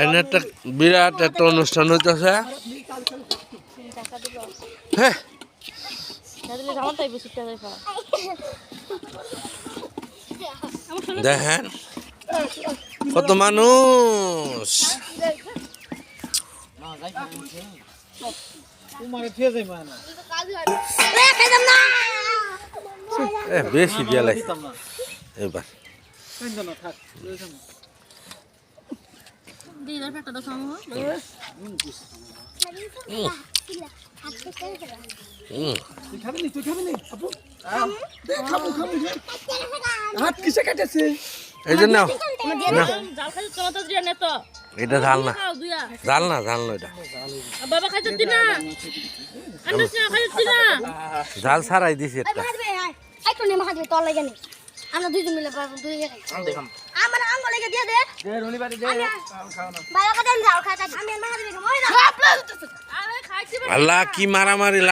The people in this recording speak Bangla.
এনে একটা বিরাট একটা অনুষ্ঠান হইতেছে। হ্যাঁ দেখেন কত মানুষ, বেশি দিয়া লাগে এবার। এই জন্য এটা ঝাল না, ঝাল না, ঝাল না, এটা ঝাল ছাড়াই দিছি একটা। আমরা দুইজন মিলে দুই আমার আঙ্গুল লেগে দিয়ে দে রনি বাড়ি দে বাবা কথা যাও খাতা আমি মাহাদেব খাই আল্লাহ কি মারামারি।